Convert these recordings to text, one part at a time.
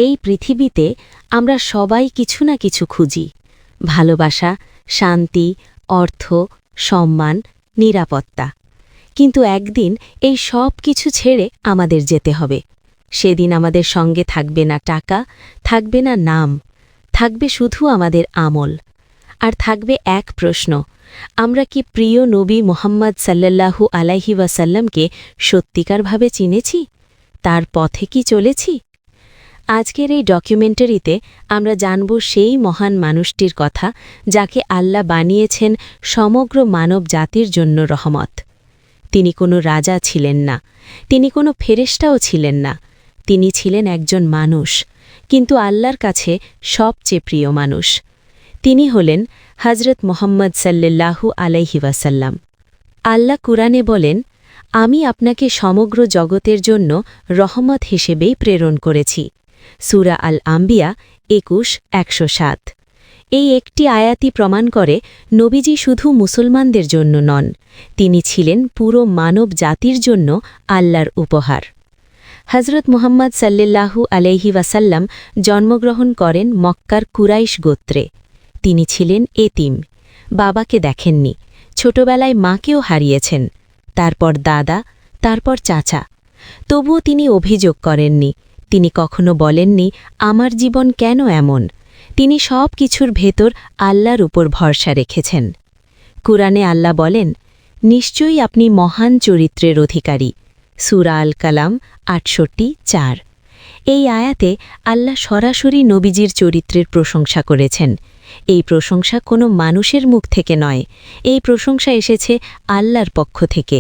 এই পৃথিবীতে আমরা সবাই কিছু না কিছু খুঁজি, ভালোবাসা, শান্তি, অর্থ, সম্মান, নিরাপত্তা। কিন্তু একদিন এই সব কিছু ছেড়ে আমাদের যেতে হবে। সেদিন আমাদের সঙ্গে থাকবে না টাকা, থাকবে না নাম, থাকবে শুধু আমাদের আমল। আর থাকবে এক প্রশ্ন, আমরা কি প্রিয় নবী মুহাম্মদ সাল্লাল্লাহু আলাইহি ওয়াসাল্লামকে সত্যিকারভাবে চিনেছি? তার পথে কি চলেছি? আজকের এই ডকুমেন্টারিতে আমরা জানব সেই মহান মানুষটির কথা, যাকে আল্লাহ বানিয়েছেন সমগ্র মানব জাতির জন্য রহমত। তিনি কোনো রাজা ছিলেন না, তিনি কোনো ফেরেশতাও ছিলেন না। তিনি ছিলেন একজন মানুষ, কিন্তু আল্লাহর কাছে সবচেয়ে প্রিয় মানুষ। তিনি হলেন হযরত মুহাম্মদ সাল্লাল্লাহু আলাইহি ওয়াসাল্লাম। আল্লাহ কুরআনে বলেন, আমি আপনাকে সমগ্র জগতের জন্য রহমত হিসেবেই প্রেরণ করেছি। সূরা আল আম্বিয়া ২১:১০৭। এই একটি আয়াতই প্রমাণ করে নবীজি শুধু মুসলমানদের জন্য নন, তিনি ছিলেন পুরো মানব জাতির জন্য আল্লাহর উপহার। হযরত মুহাম্মদ সাল্লাল্লাহু আলাইহি ওয়াসাল্লাম জন্মগ্রহণ করেন মক্কার কুরাইশ গোত্রে। তিনি ছিলেন এতিম, বাবাকে দেখেননি, ছোটবেলায় মাকেও হারিয়েছেন, তারপর দাদা, তারপর চাচা। তবুও তিনি অভিযোগ করেননি, তিনি কখনো বলেননি আমার জীবন কেন এমন। তিনি সব কিছুর ভেতর আল্লাহর উপর ভরসা রেখেছেন। কুরআনে আল্লাহ বলেন, নিশ্চয়ই আপনি মহান চরিত্রের অধিকারী। সূরা আল কালাম ৬৮:৪। এই আয়াতে আল্লাহ সরাসরি নবীজির চরিত্রের প্রশংসা করেছেন। এই প্রশংসা কোনো মানুষের মুখ থেকে নয়, এই প্রশংসা এসেছে আল্লাহর পক্ষ থেকে।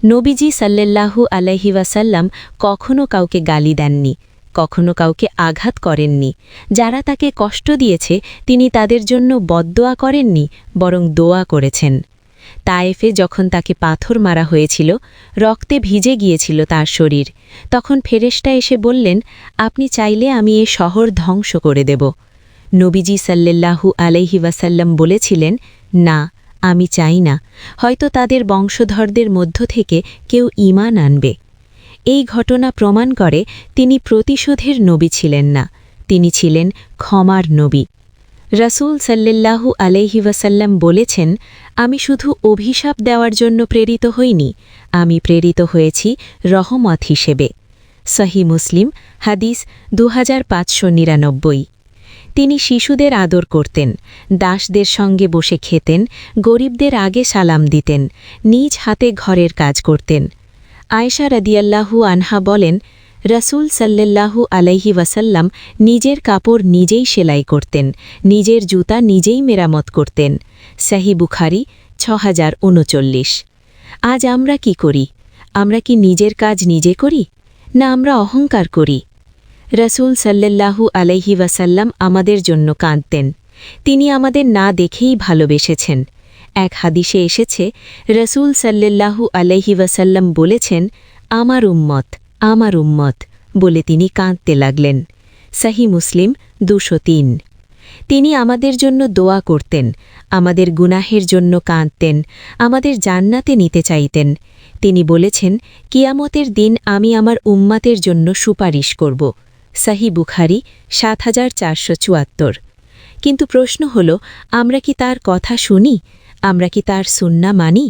নবীজি সাল্লাল্লাহু আলাইহি ওয়াসাল্লাম কখনো কাউকে গালি দেননি, কখনো কাউকে আঘাত করেননি। যারা তাকে কষ্ট দিয়েছে তিনি তাদের জন্য বদদোয়া করেননি, বরং দোয়া করেছেন। তায়েফে যখন তাকে পাথর মারা হয়েছিল, রক্তে ভিজে গিয়েছিল তার শরীর, তখন ফেরেশতা এসে বললেন, আপনি চাইলে আমি এ শহর ধ্বংস করে দেব। নবীজি সাল্লাল্লাহু আলাইহি ওয়াসাল্লাম বলেছিলেন, না, আমি চাই না, হয়তো তাদের বংশধরদের মধ্য থেকে কেউ ঈমান আনবে। এই ঘটনা প্রমাণ করে তিনি প্রতিশোধের নবী ছিলেন না, তিনি ছিলেন ক্ষমার নবী। রাসূল সাল্লাল্লাহু আলাইহি ওয়াসাল্লাম বলেছেন, আমি শুধু অভিশাপ দেওয়ার জন্য প্রেরিত হইনি, আমি প্রেরিত হয়েছি রহমত হিসেবে। সহিহ মুসলিম হাদিস 2599। তিনি শিশুদের আদর করতেন, দাসদের সঙ্গে বসে খেতেন, গরিবদের আগে সালাম দিতেন, নিজ হাতে ঘরের কাজ করতেন। আয়েশা রাদিয়াল্লাহু আনহা বলেন, রাসূল সাল্লাল্লাহু আলাইহি ওয়াসাল্লাম নিজের কাপড় নিজেই সেলাই করতেন, নিজের জুতা নিজেই মেরামত করতেন। সহিহ বুখারী ৬০৩৯। আজ আমরা কি করি? আমরা কি নিজের কাজ নিজে করি, না আমরা অহংকার করি? রাসূল সাল্লাল্লাহু আলাইহি ওয়াসাল্লাম আমাদের জন্য কাঁদতেন, তিনি আমাদের না দেখেই ভালোবেসেছেন। এক হাদিসে এসেছে, রাসূল সাল্লাল্লাহু আলাইহি ওয়াসাল্লাম বলেছেন, আমার উম্মত, আমার উম্মত বলে তিনি কাঁদতে লাগলেন। সহিহ মুসলিম ২০৩। তিনি আমাদের জন্য দোয়া করতেন, আমাদের গুনাহের জন্য কাঁদতেন, আমাদের জান্নাতে নিতে চাইতেন। তিনি বলেছেন, কিয়ামতের দিন আমি আমার উম্মতের জন্য সুপারিশ করব। সহিহ বুখারী ৭৪৭৪। কিন্তু প্রশ্ন হল, আমরা কি তার কথা শুনি? আমরা কি তার সুন্নাহ মানি?